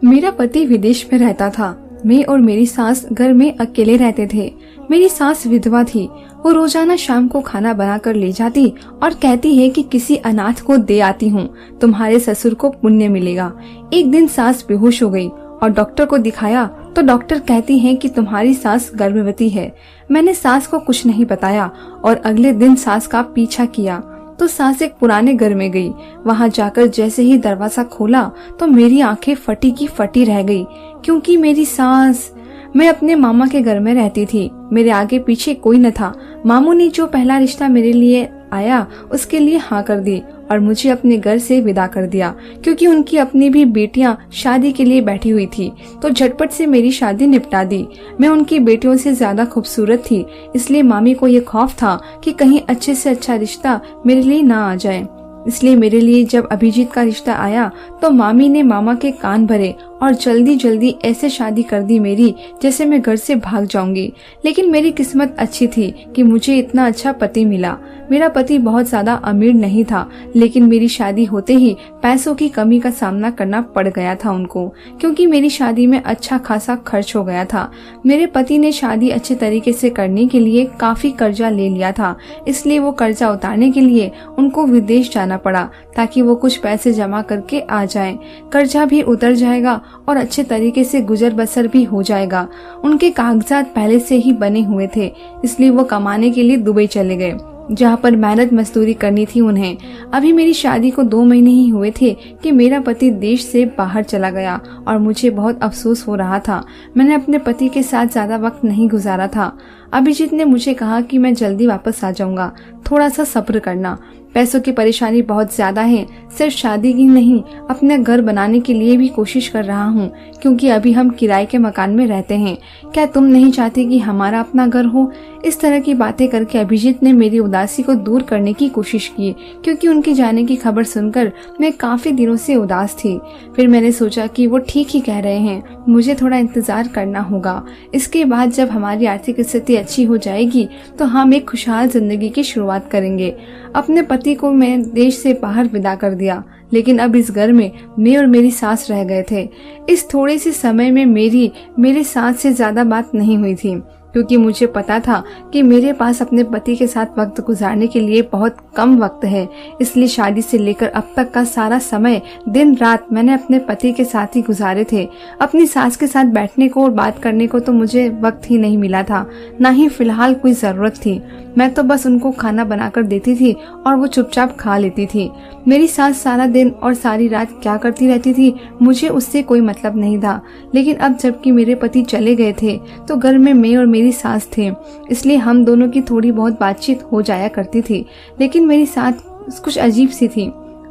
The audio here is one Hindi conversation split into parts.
मेरा पति विदेश में रहता था। मैं और मेरी सास घर में अकेले रहते थे। मेरी सास विधवा थी। वो रोजाना शाम को खाना बनाकर ले जाती और कहती है कि किसी अनाथ को दे आती हूँ, तुम्हारे ससुर को पुण्य मिलेगा। एक दिन सास बेहोश हो गई और डॉक्टर को दिखाया तो डॉक्टर कहती हैं कि तुम्हारी सास गर्भवती है। मैंने सास को कुछ नहीं बताया और अगले दिन सास का पीछा किया तो सास एक पुराने घर में गई। वहां जाकर जैसे ही दरवाजा खोला तो मेरी आंखें फटी की फटी रह गई, क्योंकि मेरी सास। मैं अपने मामा के घर में रहती थी। मेरे आगे पीछे कोई न था। मामू ने जो पहला रिश्ता मेरे लिए आया उसके लिए हाँ कर दी और मुझे अपने घर से विदा कर दिया, क्योंकि उनकी अपनी भी बेटियां शादी के लिए बैठी हुई थी तो झटपट से मेरी शादी निपटा दी। मैं उनकी बेटियों से ज्यादा खूबसूरत थी, इसलिए मामी को ये खौफ था कि कहीं अच्छे से अच्छा रिश्ता मेरे लिए ना आ जाए। इसलिए मेरे लिए जब अभिजीत का रिश्ता आया तो मामी ने मामा के कान भरे और जल्दी जल्दी ऐसे शादी कर दी मेरी जैसे मैं घर से भाग जाऊंगी। लेकिन मेरी किस्मत अच्छी थी कि मुझे इतना अच्छा पति मिला। मेरा पति बहुत ज्यादा अमीर नहीं था, लेकिन मेरी शादी होते ही पैसों की कमी का सामना करना पड़ गया था उनको, क्योंकि मेरी शादी में अच्छा खासा खर्च हो गया था। मेरे पति ने शादी अच्छे तरीके से करने के लिए काफी कर्जा ले लिया था, इसलिए वो कर्जा उतारने के लिए उनको विदेश जाना पड़ा ताकि वो कुछ पैसे जमा करके आ जाएं। कर्जा भी उतर जाएगा और अच्छे तरीके से गुजर बसर भी हो जाएगा। उनके कागजात पहले से ही बने हुए थे, इसलिए वो कमाने के लिए दुबई चले गए, जहाँ पर मेहनत मजदूरी करनी थी उन्हें। अभी मेरी शादी को 2 महीने ही हुए थे कि मेरा पति देश से बाहर चला गया और मुझे बहुत अफसोस हो रहा था। मैंने अपने पति के साथ ज्यादा वक्त नहीं गुजारा था। अभिजीत ने मुझे कहा कि मैं जल्दी वापस आ जाऊंगा, थोड़ा सा सब्र करना। पैसों की परेशानी बहुत ज्यादा है, सिर्फ शादी की नहीं, अपने घर बनाने के लिए भी कोशिश कर रहा हूँ, क्योंकि अभी हम किराए के मकान में रहते हैं। क्या तुम नहीं चाहती कि हमारा अपना घर हो? इस तरह की बातें करके अभिजीत ने मेरी उदासी को दूर करने की कोशिश की, क्योंकि उनके जाने की खबर सुनकर मैं काफी दिनों से उदास थी। फिर मैंने सोचा कि वो ठीक ही कह रहे हैं, मुझे थोड़ा इंतजार करना होगा। इसके बाद जब हमारी आर्थिक स्थिति अच्छी हो जाएगी तो हम एक खुशहाल जिंदगी की शुरुआत करेंगे। अपने पति को मैं देश से बाहर विदा कर दिया, लेकिन अब इस घर में मैं और मेरी सास रह गए थे। इस थोड़े से समय में मेरी सास से ज्यादा बात नहीं हुई थी, क्योंकि मुझे पता था कि मेरे पास अपने पति के साथ वक्त गुजारने के लिए बहुत कम वक्त है। इसलिए शादी से लेकर अब तक का सारा समय दिन रात मैंने अपने पति के साथ ही गुजारे थे। अपनी सास के साथ बैठने को और बात करने को तो मुझे वक्त ही नहीं मिला था, ना ही फिलहाल कोई जरूरत थी। मैं तो बस उनको खाना बनाकर देती थी और वो चुपचाप खा लेती थी। मेरी सास सारा दिन और सारी रात क्या करती रहती थी मुझे उससे कोई मतलब नहीं था। लेकिन अब जबकि मेरे पति चले गए थे तो घर में मैं और मेरी सास थे, इसलिए हम दोनों की थोड़ी बहुत बातचीत हो जाया करती थी। लेकिन मेरी सास कुछ अजीब सी थी।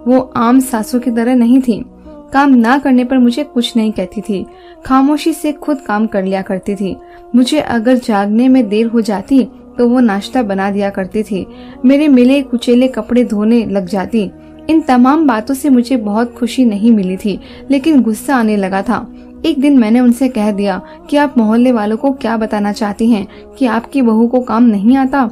वो आम सासों की तरह नहीं थी। काम ना करने पर मुझे कुछ नहीं कहती थी, खामोशी से खुद काम कर लिया करती थी। मुझे अगर जागने में देर हो जाती तो वो नाश्ता बना दिया करती थी, मेरे मिले कुचेले कपड़े धोने लग जाती। इन तमाम बातों से मुझे बहुत खुशी नहीं मिली थी, लेकिन गुस्सा आने लगा था। एक दिन मैंने उनसे कह दिया कि आप मोहल्ले वालों को क्या बताना चाहती हैं कि आपकी बहू को काम नहीं आता?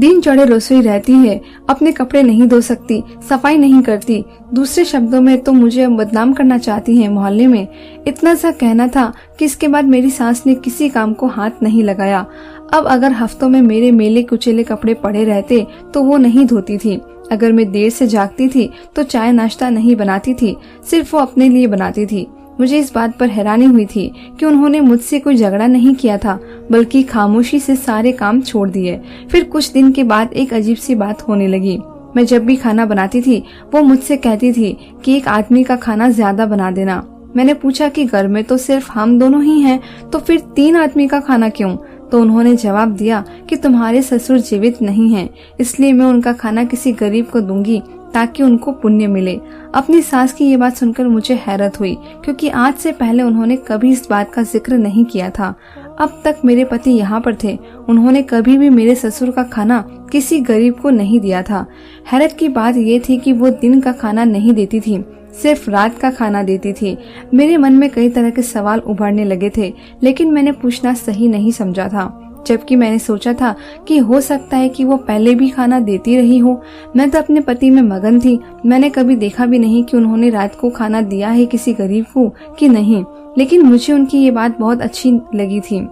दिन चढ़े रसोई रहती है, अपने कपड़े नहीं धो सकती, सफाई नहीं करती। दूसरे शब्दों में तो मुझे बदनाम करना चाहती हैं मोहल्ले में। इतना सा कहना था कि इसके बाद मेरी सास ने किसी काम को हाथ नहीं लगाया। अब अगर हफ्तों में मेरे मेले कुचेले कपड़े पड़े रहते तो वो नहीं धोती थी। अगर मैं देर से जागती थी तो चाय नाश्ता नहीं बनाती थी, सिर्फ वो अपने लिए बनाती थी। मुझे इस बात पर हैरानी हुई थी कि उन्होंने मुझसे कोई झगड़ा नहीं किया था, बल्कि खामोशी से सारे काम छोड़ दिए। फिर कुछ दिन के बाद एक अजीब सी बात होने लगी। मैं जब भी खाना बनाती थी वो मुझसे कहती थी कि एक आदमी का खाना ज्यादा बना देना। मैंने पूछा कि घर में तो सिर्फ हम दोनों ही हैं, तो फिर 3 आदमी का खाना क्यों? तो उन्होंने जवाब दिया कि तुम्हारे ससुर जीवित नहीं हैं, इसलिए मैं उनका खाना किसी गरीब को दूंगी ताकि उनको पुण्य मिले। अपनी सास की ये बात सुनकर मुझे हैरत हुई, क्योंकि आज से पहले उन्होंने कभी इस बात का जिक्र नहीं किया था। अब तक मेरे पति यहाँ पर थे, उन्होंने कभी भी मेरे ससुर का खाना किसी गरीब को नहीं दिया था। हैरत की बात ये थी कि वो दिन का खाना नहीं देती थी, सिर्फ रात का खाना देती थी। मेरे मन में कई तरह के सवाल उभरने लगे थे, लेकिन मैंने पूछना सही नहीं समझा था। जबकि मैंने सोचा था कि हो सकता है कि वो पहले भी खाना देती रही हो। मैं तो अपने पति में मगन थी। मैंने कभी देखा भी नहीं कि उन्होंने रात को खाना दिया है किसी गरीब को कि नहीं, लेकिन मुझे उनकी ये बात बहुत अच्छी लगी थी।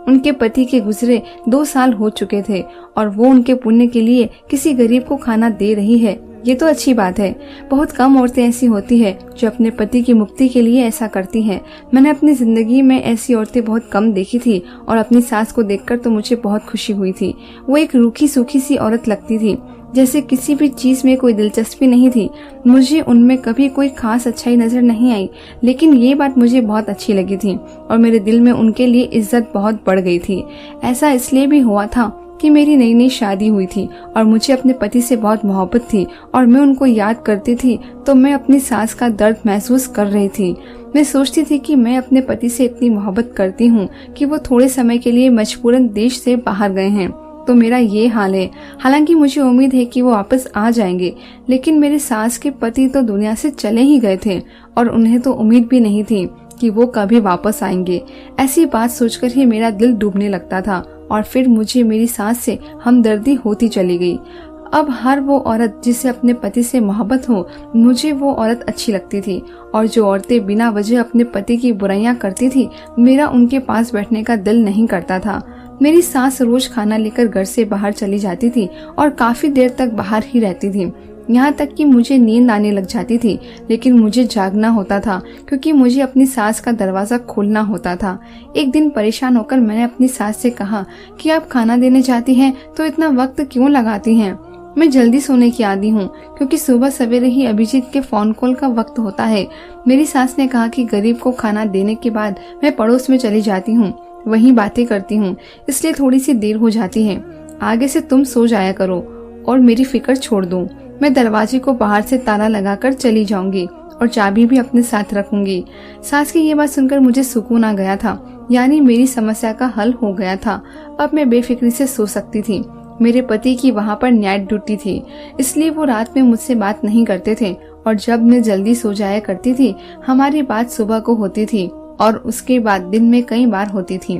उनके पति के गुजरे 2 साल हो चुके थे और वो उनके पुण्य के लिए किसी गरीब को खाना दे रही है। ये तो अच्छी बात है। बहुत कम औरतें ऐसी होती है जो अपने पति की मुक्ति के लिए ऐसा करती हैं। मैंने अपनी जिंदगी में ऐसी औरतें बहुत कम देखी थी और अपनी सास को देखकर तो मुझे बहुत खुशी हुई थी। वो एक रूखी सूखी सी औरत लगती थी, जैसे किसी भी चीज में कोई दिलचस्पी नहीं थी। मुझे उनमें कभी कोई खास अच्छाई नजर नहीं आई, लेकिन ये बात मुझे बहुत अच्छी लगी थी और मेरे दिल में उनके लिए इज्जत बहुत बढ़ गई थी। ऐसा इसलिए भी हुआ था कि मेरी नई नई शादी हुई थी और मुझे अपने पति से बहुत मोहब्बत थी और मैं उनको याद करती थी तो मैं अपनी सास का दर्द महसूस कर रही थी। मैं सोचती थी कि मैं अपने पति से इतनी मोहब्बत करती हूँ कि वो थोड़े समय के लिए मजबूरन देश से बाहर गए हैं तो मेरा ये हाल है। हालांकि मुझे उम्मीद है कि वो वापस आ जाएंगे, लेकिन मेरे सास के पति तो दुनिया से चले ही गए थे और उन्हें तो उम्मीद भी नहीं थी कि वो कभी वापस आएंगे। ऐसी बात सोचकर ही मेरा दिल डूबने लगता था और फिर मुझे मेरी सास से हमदर्दी होती चली गई। अब हर वो औरत जिसे अपने पति से मोहब्बत हो, मुझे वो औरत अच्छी लगती थी और जो औरतें बिना वजह अपने पति की बुराइयां करती थी, मेरा उनके पास बैठने का दिल नहीं करता था। मेरी सास रोज खाना लेकर घर से बाहर चली जाती थी और काफी देर तक बाहर ही रहती थी, यहाँ तक कि मुझे नींद आने लग जाती थी, लेकिन मुझे जागना होता था क्योंकि मुझे अपनी सास का दरवाजा खोलना होता था। एक दिन परेशान होकर मैंने अपनी सास से कहा कि आप खाना देने जाती हैं तो इतना वक्त क्यों लगाती हैं? मैं जल्दी सोने की आदी हूँ क्योंकि सुबह सवेरे ही अभिजीत के फोन कॉल का वक्त होता है। मेरी सास ने कहा कि गरीब को खाना देने के बाद मैं पड़ोस में चली जाती हूँ, वहीं बातें करती हूँ, इसलिए थोड़ी सी देर हो जाती है। आगे से तुम सो जाया करो और मेरी फिक्र छोड़ दो। मैं दरवाजे को बाहर से ताला लगाकर चली जाऊंगी और चाबी भी अपने साथ रखूंगी। सास की ये बात सुनकर मुझे सुकून आ गया था, यानी मेरी समस्या का हल हो गया था। अब मैं बेफिक्री से सो सकती थी। मेरे पति की वहाँ पर नाइट ड्यूटी थी, इसलिए वो रात में मुझसे बात नहीं करते थे और जब मैं जल्दी सो जाया करती थी, हमारी बात सुबह को होती थी और उसके बाद दिन में कई बार होती थी।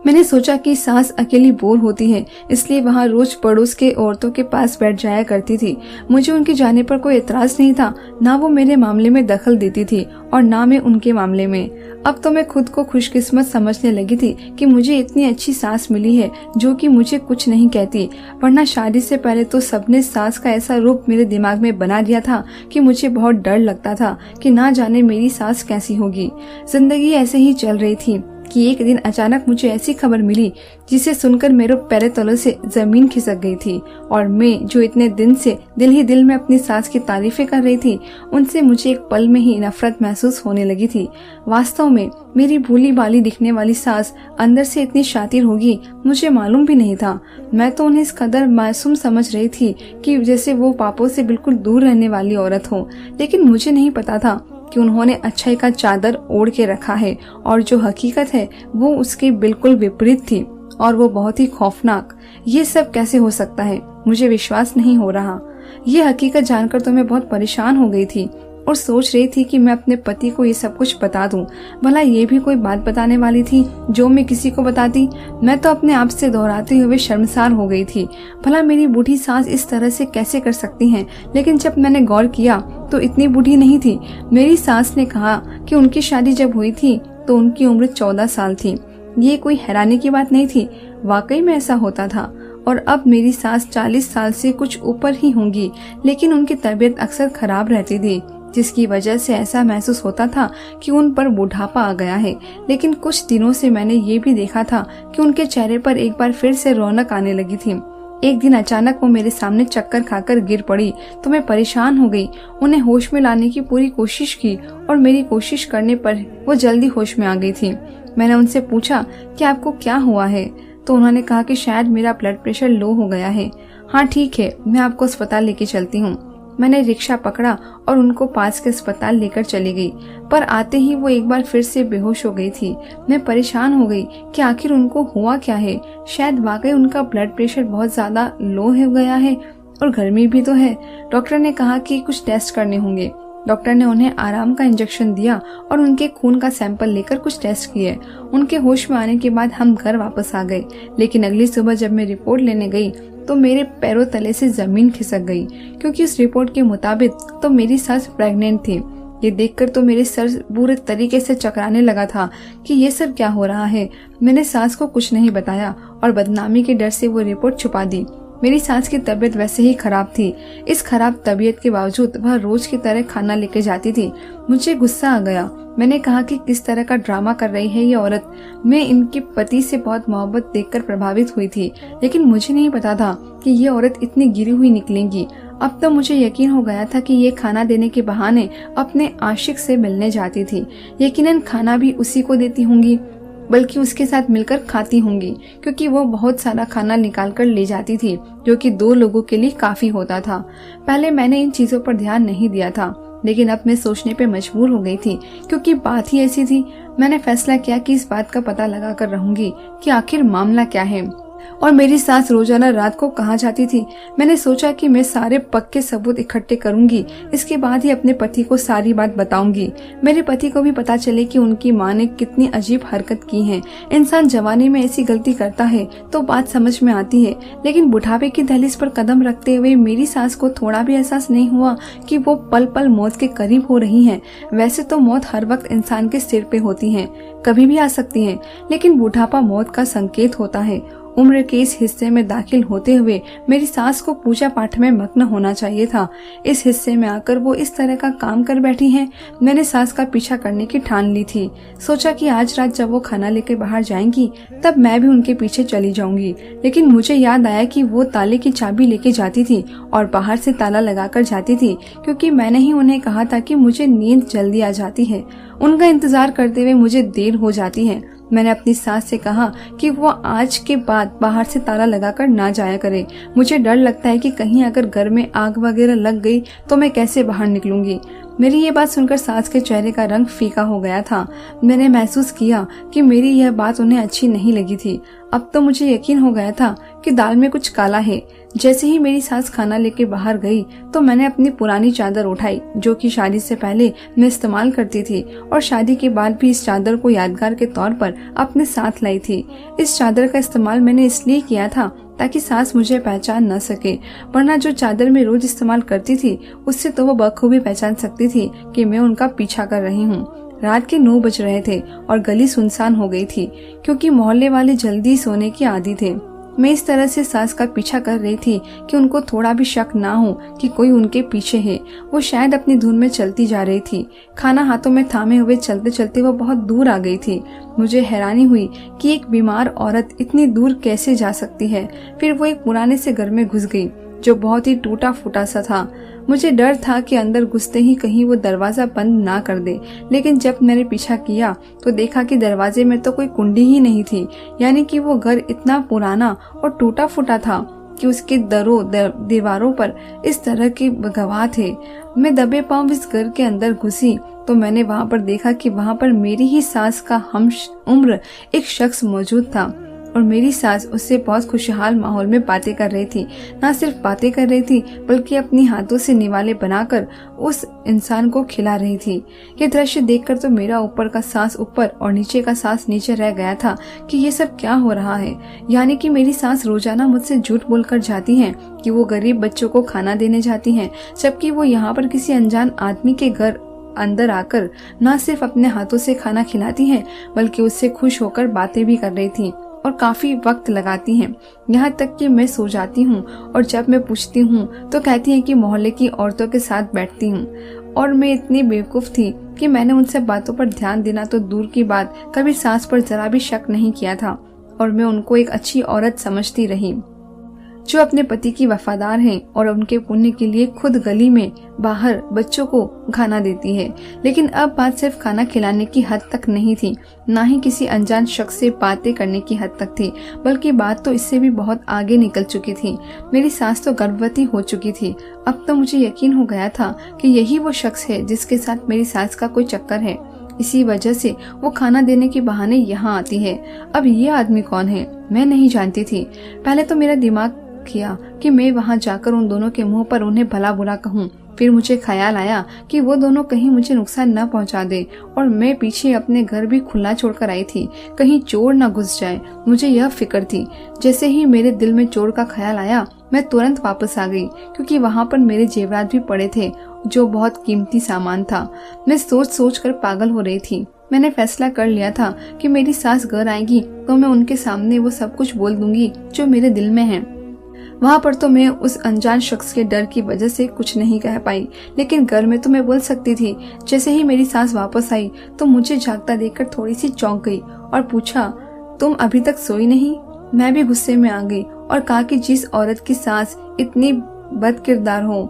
मैंने सोचा कि सास अकेली बोर होती है, इसलिए वहाँ रोज पड़ोस के औरतों के पास बैठ जाया करती थी। मुझे उनके जाने पर कोई एतराज नहीं था, ना वो मेरे मामले में दखल देती थी और ना मैं उनके मामले में। अब तो मैं खुद को खुशकिस्मत समझने लगी थी कि मुझे इतनी अच्छी सास मिली है जो कि मुझे कुछ नहीं कहती, वरना शादी से पहले तो सबने सास का ऐसा रूप मेरे दिमाग में बना दिया था कि मुझे बहुत डर लगता था कि ना जाने मेरी सास कैसी होगी। जिंदगी ऐसे ही चल रही थी कि एक दिन अचानक मुझे ऐसी खबर मिली जिसे सुनकर मेरे पैरों तलों से जमीन खिसक गई थी और मैं जो इतने दिन से दिल ही दिल में अपनी सास की तारीफें कर रही थी, उनसे मुझे एक पल में ही नफरत महसूस होने लगी थी। वास्तव में मेरी भूली भाली दिखने वाली सास अंदर से इतनी शातिर होगी मुझे मालूम भी नहीं था। मैं तो उन्हें इस कदर मासूम समझ रही थी कि जैसे वो पापों से बिल्कुल दूर रहने वाली औरत हो, लेकिन मुझे नहीं पता था कि उन्होंने अच्छाई का चादर ओढ़ के रखा है और जो हकीकत है वो उसके बिल्कुल विपरीत थी और वो बहुत ही खौफनाक। ये सब कैसे हो सकता है? मुझे विश्वास नहीं हो रहा। ये हकीकत जानकर तो मैं बहुत परेशान हो गई थी और सोच रही थी कि मैं अपने पति को ये सब कुछ बता दूं। भला ये भी कोई बात बताने वाली थी जो मैं किसी को बताती? मैं तो अपने आप से दोहराते हुए शर्मसार हो गई थी। भला मेरी बूढ़ी सास इस तरह से कैसे कर सकती हैं? लेकिन जब मैंने गौर किया तो इतनी बूढ़ी नहीं थी। मेरी सास ने कहा कि उनकी शादी जब हुई थी तो उनकी उम्र 14 साल थी। ये कोई हैरानी की बात नहीं थी, वाकई में ऐसा होता था। और अब मेरी सास 40 साल से कुछ ऊपर ही होंगी, लेकिन उनकी तबीयत अक्सर खराब रहती थी, जिसकी वजह से ऐसा महसूस होता था कि उन पर बुढ़ापा आ गया है। लेकिन कुछ दिनों से मैंने ये भी देखा था कि उनके चेहरे पर एक बार फिर से रौनक आने लगी थी। एक दिन अचानक वो मेरे सामने चक्कर खाकर गिर पड़ी तो मैं परेशान हो गई। उन्हें होश में लाने की पूरी कोशिश की और मेरी कोशिश करने पर वो जल्दी होश में आ गई थी। मैंने उनसे पूछा कि आपको क्या हुआ है, तो उन्होंने कहा कि शायद मेरा ब्लड प्रेशर लो हो गया है। हाँ ठीक है, मैं आपको अस्पताल लेके चलती हूँ। मैंने रिक्शा पकड़ा और उनको पास के अस्पताल लेकर चली गई, पर आते ही वो एक बार फिर से बेहोश हो गई थी। मैं परेशान हो गई कि आखिर उनको हुआ क्या है। शायद वाकई उनका ब्लड प्रेशर बहुत ज्यादा लो हो गया है और गर्मी भी तो है। डॉक्टर ने कहा कि कुछ टेस्ट करने होंगे। डॉक्टर ने उन्हें आराम का इंजेक्शन दिया और उनके खून का सैंपल लेकर कुछ टेस्ट किए। उनके होश में आने के बाद हम घर वापस आ गए, लेकिन अगली सुबह जब मैं रिपोर्ट लेने गई तो मेरे पैरों तले से जमीन खिसक गई, क्योंकि उस रिपोर्ट के मुताबिक तो मेरी सास प्रेग्नेंट थी। ये देखकर तो मेरे सर बुरे तरीके से चकराने लगा था कि ये सब क्या हो रहा है। मैंने सास को कुछ नहीं बताया और बदनामी के डर से वो रिपोर्ट छुपा दी। मेरी सास की तबीयत वैसे ही खराब थी। इस खराब तबीयत के बावजूद वह रोज की तरह खाना लेके जाती थी। मुझे गुस्सा आ गया। मैंने कहा कि किस तरह का ड्रामा कर रही है ये औरत। मैं इनके पति से बहुत मोहब्बत देखकर प्रभावित हुई थी, लेकिन मुझे नहीं पता था कि ये औरत इतनी गिरी हुई निकलेंगी। अब तो मुझे यकीन हो गया था कि ये खाना देने के बहाने अपने आशिक से मिलने जाती थी। यकीनन खाना भी उसी को देती होंगी, बल्कि उसके साथ मिलकर खाती होंगी, क्योंकि वो बहुत सारा खाना निकाल कर ले जाती थी, जो कि 2 लोगों के लिए काफी होता था। पहले मैंने इन चीजों पर ध्यान नहीं दिया था, लेकिन अब मैं सोचने पे मजबूर हो गई थी, क्योंकि बात ही ऐसी थी। मैंने फैसला किया कि इस बात का पता लगा कर रहूंगी कि आखिर मामला क्या है और मेरी सास रोजाना रात को कहाँ जाती थी। मैंने सोचा कि मैं सारे पक्के सबूत इकट्ठे करूंगी, इसके बाद ही अपने पति को सारी बात बताऊंगी। मेरे पति को भी पता चले कि उनकी माँ ने कितनी अजीब हरकत की है। इंसान जवानी में ऐसी गलती करता है तो बात समझ में आती है, लेकिन बुढ़ापे की दहलीज पर कदम रखते हुए मेरी सास को थोड़ा भी एहसास नहीं हुआ कि वो पल पल मौत के करीब हो रही है। वैसे तो मौत हर वक्त इंसान के सिर पे होती है, कभी भी आ सकती है, लेकिन बुढ़ापा मौत का संकेत होता है। उम्र के इस हिस्से में दाखिल होते हुए मेरी सास को पूजा पाठ में मग्न होना चाहिए था। इस हिस्से में आकर वो इस तरह का काम कर बैठी हैं। मैंने सास का पीछा करने की ठान ली थी। सोचा कि आज रात जब वो खाना लेकर बाहर जाएंगी तब मैं भी उनके पीछे चली जाऊंगी, लेकिन मुझे याद आया कि वो ताले की चाबी लेके जाती थी और बाहर से ताला लगाकर जाती थी, क्योंकि मैंने ही उन्हें कहा था कि मुझे नींद जल्दी आ जाती है। उनका इंतजार करते हुए मुझे देर हो जाती है। मैंने अपनी सास से कहा कि वो आज के बाद बाहर से ताला लगाकर ना जाया करे। मुझे डर लगता है कि कहीं अगर घर में आग वगैरह लग गई तो मैं कैसे बाहर निकलूंगी। मेरी ये बात सुनकर सास के चेहरे का रंग फीका हो गया था। मैंने महसूस किया कि मेरी यह बात उन्हें अच्छी नहीं लगी थी। अब तो मुझे यकीन हो गया था कि दाल में कुछ काला है। जैसे ही मेरी सास खाना लेके बाहर गई तो मैंने अपनी पुरानी चादर उठाई, जो कि शादी से पहले मैं इस्तेमाल करती थी और शादी के बाद भी इस चादर को यादगार के तौर पर अपने साथ लाई थी। इस चादर का इस्तेमाल मैंने इसलिए किया था ताकि सास मुझे पहचान न सके, वरना जो चादर मैं रोज इस्तेमाल करती थी उससे तो वो बखूबी पहचान सकती थी कि मैं उनका पीछा कर रही हूँ। रात के 9 बज रहे थे और गली सुनसान हो गई थी, क्योंकि मोहल्ले वाले जल्दी सोने के आदी थे। मैं इस तरह से सास का पीछा कर रही थी कि उनको थोड़ा भी शक ना हो कि कोई उनके पीछे है। वो शायद अपनी धुन में चलती जा रही थी। खाना हाथों में थामे हुए चलते चलते वो बहुत दूर आ गई थी। मुझे हैरानी हुई कि एक बीमार औरत इतनी दूर कैसे जा सकती है। फिर वो एक पुराने से घर में घुस गई, जो बहुत ही टूटा फूटा सा था। मुझे डर था कि अंदर घुसते ही कहीं वो दरवाजा बंद ना कर दे, लेकिन जब मैंने पीछा किया तो देखा कि दरवाजे में तो कोई कुंडी ही नहीं थी। यानी कि वो घर इतना पुराना और टूटा फूटा था कि उसके दीवारों पर इस तरह के गवाह थे। मैं दबे पांव इस घर के अंदर घुसी तो मैंने वहाँ पर देखा कि वहाँ पर मेरी ही सास का हम उम्र एक शख्स मौजूद था और मेरी सास उससे बहुत खुशहाल माहौल में बातें कर रही थी। ना सिर्फ बातें कर रही थी बल्कि अपनी हाथों से निवाले बनाकर उस इंसान को खिला रही थी। ये दृश्य देखकर तो मेरा ऊपर का सांस ऊपर और नीचे का सांस नीचे रह गया था कि ये सब क्या हो रहा है। यानी कि मेरी सास रोजाना मुझसे झूठ बोलकर जाती हैं कि वो गरीब बच्चों को खाना देने जाती हैं, जबकि वो यहाँ पर किसी अनजान आदमी के घर अंदर आकर न सिर्फ अपने हाथों से खाना खिलाती हैं बल्कि उससे खुश होकर बातें भी कर रही थी और काफी वक्त लगाती हैं। यहाँ तक कि मैं सो जाती हूँ और जब मैं पूछती हूँ तो कहती हैं कि मोहल्ले की औरतों के साथ बैठती हूँ। और मैं इतनी बेवकूफ थी कि मैंने उनसे बातों पर ध्यान देना तो दूर की बात, कभी सास पर जरा भी शक नहीं किया था और मैं उनको एक अच्छी औरत समझती रही जो अपने पति की वफादार हैं और उनके पुण्य के लिए खुद गली में बाहर बच्चों को खाना देती है। लेकिन अब बात सिर्फ खाना खिलाने की हद तक नहीं थी, ना ही किसी अनजान शख्स से बातें करने की हद तक थी, बल्कि बात तो इससे भी बहुत आगे निकल चुकी थी। मेरी सास तो गर्भवती हो चुकी थी। अब तो मुझे यकीन हो गया था कि यही वो शख्स है जिसके साथ मेरी सास का कोई चक्कर है। इसी वजह से वो खाना देने के बहाने यहाँ आती है। अब ये आदमी कौन है मैं नहीं जानती थी। पहले तो मेरा दिमाग किया कि मैं वहां जाकर उन दोनों के मुंह पर उन्हें भला बुरा कहूं, फिर मुझे ख्याल आया कि वो दोनों कहीं मुझे नुकसान न पहुंचा दे और मैं पीछे अपने घर भी खुला छोड़कर आई थी, कहीं चोर न घुस जाए। मुझे यह फिक्र थी। जैसे ही मेरे दिल में चोर का ख्याल आया मैं तुरंत वापस आ गई, क्योंकि वहाँ पर मेरे जेवरात भी पड़े थे जो बहुत कीमती सामान था। मैं सोच सोच कर पागल हो रही थी। मैंने फैसला कर लिया था कि मेरी सास घर आएगी तो मैं उनके सामने वो सब कुछ बोल दूंगी जो मेरे दिल में है। वहाँ पर तो मैं उस अनजान शख्स के डर की वजह से कुछ नहीं कह पाई, लेकिन घर में तो मैं बोल सकती थी। जैसे ही मेरी सास वापस आई तो मुझे जागता देखकर थोड़ी सी चौंक गई और पूछा, तुम अभी तक सोई नहीं? मैं भी गुस्से में आ गई और कहा कि जिस औरत की सास इतनी बदकिरदार हो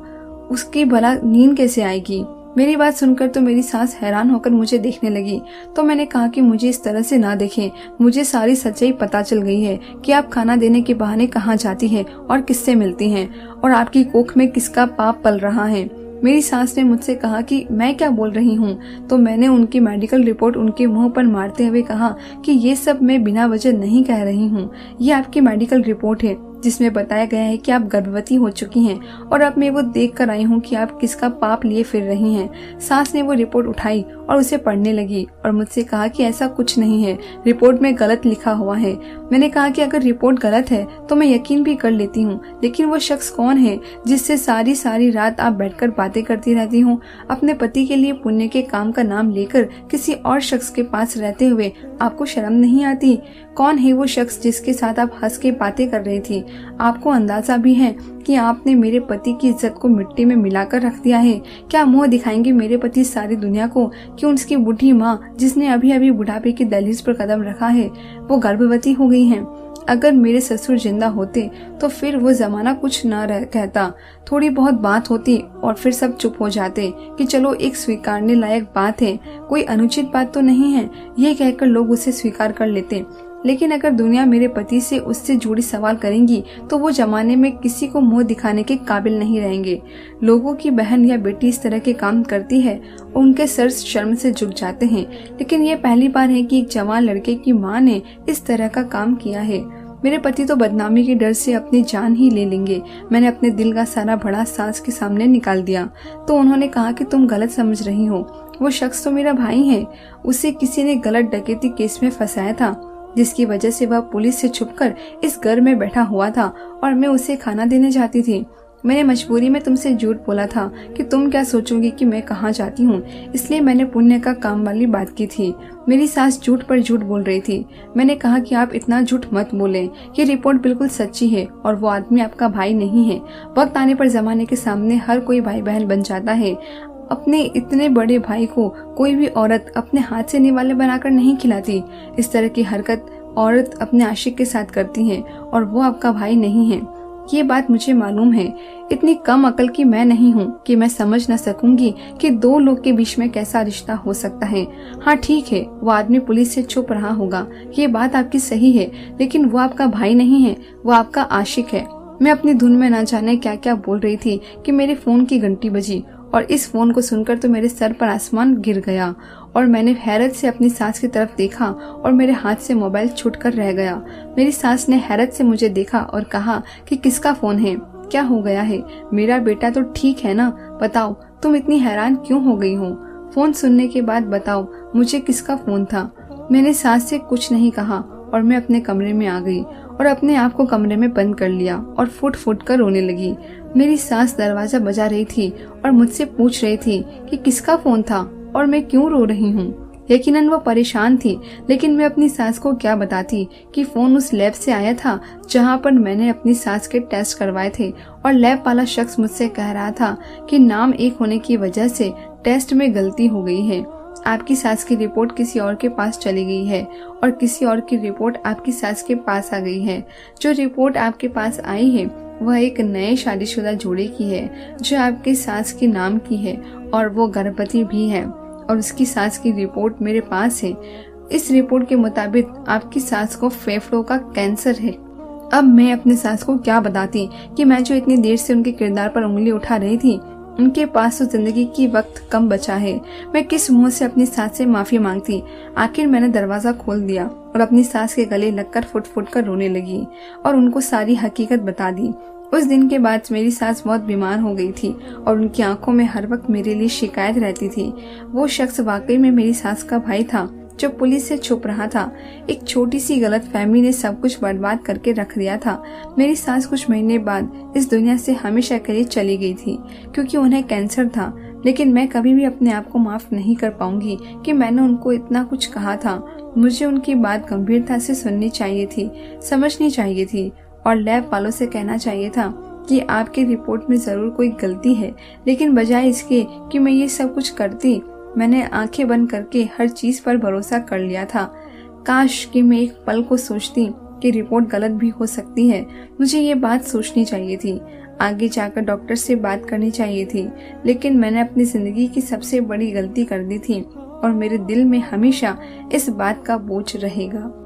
उसकी भला नींद कैसे आएगी। मेरी बात सुनकर तो मेरी सास हैरान होकर मुझे देखने लगी, तो मैंने कहा कि मुझे इस तरह से ना देखें। मुझे सारी सच्चाई पता चल गई है कि आप खाना देने के बहाने कहाँ जाती हैं और किससे मिलती हैं और आपकी कोख में किसका पाप पल रहा है। मेरी सास ने मुझसे कहा कि मैं क्या बोल रही हूँ, तो मैंने उनकी मेडिकल रिपोर्ट उनके मुंह पर मारते हुए कहा कि ये सब मैं बिना वजह नहीं कह रही हूँ। ये आपकी मेडिकल रिपोर्ट है जिसमें बताया गया है कि आप गर्भवती हो चुकी हैं और अब मैं वो देख कर आई हूँ कि आप किसका पाप लिए फिर रही हैं। सास ने वो रिपोर्ट उठाई और उसे पढ़ने लगी और मुझसे कहा कि ऐसा कुछ नहीं है, रिपोर्ट में गलत लिखा हुआ है। मैंने कहा कि अगर रिपोर्ट गलत है तो मैं यकीन भी कर लेती हूँ, लेकिन वो शख्स कौन है जिससे सारी सारी रात आप बैठकर बातें करती रहती हूँ? अपने पति के लिए पुण्य के काम का नाम लेकर किसी और शख्स के पास रहते हुए आपको शर्म नहीं आती? कौन है वो शख्स जिसके साथ आप हंस के बातें कर रही थी? आपको अंदाजा भी है कि आपने मेरे पति की इज्जत को मिट्टी में मिलाकर रख दिया है। क्या मुंह दिखाएंगे मेरे पति सारी दुनिया को कि उनकी बूढ़ी माँ, जिसने अभी अभी बुढ़ापे की दहलीज पर कदम रखा है, वो गर्भवती हो गई है? अगर मेरे ससुर जिंदा होते तो फिर वो जमाना कुछ न कहता, थोड़ी बहुत बात होती और फिर सब चुप हो जाते कि चलो एक स्वीकारने लायक बात है, कोई अनुचित बात तो नहीं है, ये कहकर लोग उसे स्वीकार कर लेते। लेकिन अगर दुनिया मेरे पति से उससे जुड़ी सवाल करेंगी तो वो जमाने में किसी को मुंह दिखाने के काबिल नहीं रहेंगे। लोगों की बहन या बेटी इस तरह के काम करती है, उनके सर शर्म से झुक जाते हैं, लेकिन ये पहली बार है कि एक जवान लड़के की माँ ने इस तरह का काम किया है। मेरे पति तो बदनामी के डर से अपनी जान ही ले लेंगे। मैंने अपने दिल का सारा भड़ा सास के सामने निकाल दिया तो उन्होंने कहा कि तुम गलत समझ रही हो, वो शख्स तो मेरा भाई है, उसे किसी ने गलत डकैती केस में फंसाया था, जिसकी वजह से वह पुलिस से छुपकर इस घर में बैठा हुआ था और मैं उसे खाना देने जाती थी। मैंने मजबूरी में तुमसे झूठ बोला था कि तुम क्या सोचोगी कि मैं कहाँ जाती हूँ, इसलिए मैंने पुण्य का काम वाली बात की थी। मेरी सास झूठ पर झूठ बोल रही थी। मैंने कहा कि आप इतना झूठ मत बोलें, ये रिपोर्ट बिल्कुल सच्ची है और वो आदमी आपका भाई नहीं है। वक्त आने पर जमाने के सामने हर कोई भाई बहन बन जाता है। अपने इतने बड़े भाई को कोई भी औरत अपने हाथ से निवाले बनाकर नहीं खिलाती। इस तरह की हरकत औरत अपने आशिक के साथ करती है और वो आपका भाई नहीं है। ये बात मुझे मालूम है। इतनी कम अकल की मैं नहीं हूँ कि मैं समझ न सकूंगी कि दो लोग के बीच में कैसा रिश्ता हो सकता है। हाँ ठीक है, वो आदमी पुलिस से छुप रहा होगा, ये बात आपकी सही है, लेकिन वो आपका भाई नहीं है, वो आपका आशिक है। मैं अपनी धुन में न जाने क्या क्या बोल रही थी कि मेरे फोन की घंटी बजी और इस फोन को सुनकर तो मेरे सर पर आसमान गिर गया और मैंने हैरत से अपनी सास की तरफ देखा और मेरे हाथ से मोबाइल छूटकर रह गया। मेरी सास ने हैरत से मुझे देखा और कहा कि किसका फोन है, क्या हो गया है, मेरा बेटा तो ठीक है ना, बताओ तुम इतनी हैरान क्यों हो गई हो? फोन सुनने के बाद बताओ मुझे किसका फोन था? मैंने सास से कुछ नहीं कहा और मैं अपने कमरे में आ गई और अपने आप को कमरे में बंद कर लिया और फुट फुट कर रोने लगी। मेरी सास दरवाजा बजा रही थी और मुझसे पूछ रही थी कि किसका फोन था और मैं क्यों रो रही हूँ। यकीनन वो परेशान थी, लेकिन मैं अपनी सास को क्या बताती कि फोन उस लैब से आया था जहाँ पर मैंने अपनी सास के टेस्ट करवाए थे और लैब वाला शख्स मुझसे कह रहा था कि नाम एक होने की वजह से टेस्ट में गलती हो गई है। आपकी सास की रिपोर्ट किसी और के पास चली गई है और किसी और की रिपोर्ट आपकी सास के पास आ गई है। जो रिपोर्ट आपके पास आई है वह एक नए शादीशुदा जोड़े की है जो आपकी सास के नाम की है और वो गर्भवती भी है और उसकी सास की रिपोर्ट मेरे पास है। इस रिपोर्ट के मुताबिक आपकी सास को फेफड़ों का कैंसर है। अब मैं अपने सास को क्या बताती कि मैं जो इतनी देर से उनके किरदार पर उंगली उठा रही थी, उनके पास तो जिंदगी की वक्त कम बचा है। मैं किस मुंह से अपनी सास से माफी मांगती? आखिर मैंने दरवाजा खोल दिया और अपनी सास के गले लगकर फुट फुट कर रोने लगी और उनको सारी हकीकत बता दी। उस दिन के बाद मेरी सास बहुत बीमार हो गई थी और उनकी आंखों में हर वक्त मेरे लिए शिकायत रहती थी। वो शख्स वाकई में मेरी सास का भाई था जो पुलिस से छुप रहा था। एक छोटी सी गलतफहमी ने सब कुछ बर्बाद करके रख दिया था। मेरी सास कुछ महीने बाद इस दुनिया से हमेशा के लिए चली गई थी क्योंकि उन्हें कैंसर था। लेकिन मैं कभी भी अपने आप को माफ नहीं कर पाऊंगी कि मैंने उनको इतना कुछ कहा था। मुझे उनकी बात गंभीरता से सुननी चाहिए थी, समझनी चाहिए थी और लैब वालों से कहना चाहिए था कि आपकी रिपोर्ट में जरूर कोई गलती है। लेकिन बजाय इसके कि मैं ये सब कुछ करती, मैंने आंखें बंद करके हर चीज पर भरोसा कर लिया था। काश कि मैं एक पल को सोचती कि रिपोर्ट गलत भी हो सकती है। मुझे ये बात सोचनी चाहिए थी, आगे जाकर डॉक्टर से बात करनी चाहिए थी। लेकिन मैंने अपनी जिंदगी की सबसे बड़ी गलती कर दी थी और मेरे दिल में हमेशा इस बात का बोझ रहेगा।